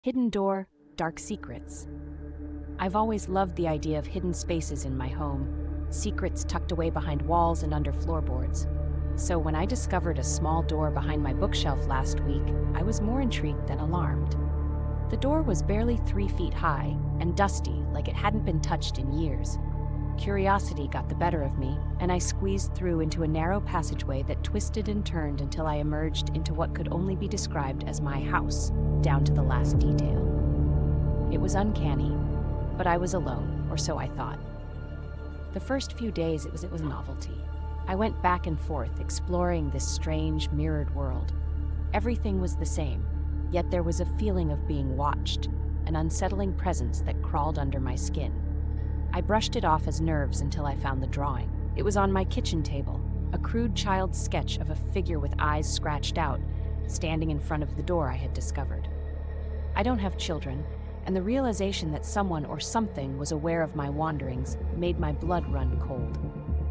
Hidden door, dark secrets. I've always loved the idea of hidden spaces in my home, secrets tucked away behind walls and under floorboards. So when I discovered a small door behind my bookshelf last week, I was more intrigued than alarmed. The door was barely 3 feet high and dusty, like it hadn't been touched in years. Curiosity got the better of me, and I squeezed through into a narrow passageway that twisted and turned until I emerged into what could only be described as my house, down to the last detail. It was uncanny, but I was alone, or so I thought. The first few days it was a novelty. I went back and forth, exploring this strange, mirrored world. Everything was the same, yet there was a feeling of being watched, an unsettling presence that crawled under my skin. I brushed it off as nerves until I found the drawing. It was on my kitchen table, a crude child's sketch of a figure with eyes scratched out, standing in front of the door I had discovered. I don't have children, and the realization that someone or something was aware of my wanderings made my blood run cold.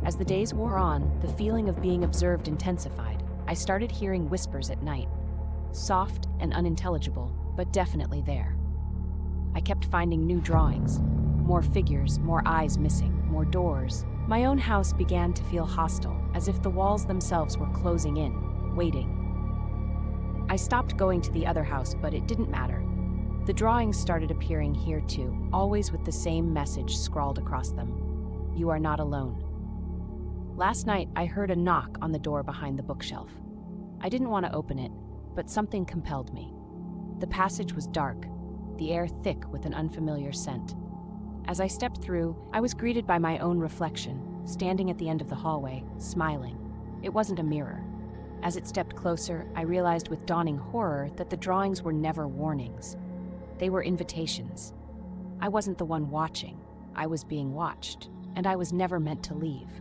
As the days wore on, the feeling of being observed intensified. I started hearing whispers at night, soft and unintelligible, but definitely there. I kept finding new drawings, more figures, more eyes missing, more doors. My own house began to feel hostile, as if the walls themselves were closing in, waiting. I stopped going to the other house, but it didn't matter. The drawings started appearing here too, always with the same message scrawled across them. You are not alone. Last night, I heard a knock on the door behind the bookshelf. I didn't want to open it, but something compelled me. The passage was dark, the air thick with an unfamiliar scent. As I stepped through, I was greeted by my own reflection, standing at the end of the hallway, smiling. It wasn't a mirror. As it stepped closer, I realized with dawning horror that the drawings were never warnings. They were invitations. I wasn't the one watching. I was being watched, and I was never meant to leave.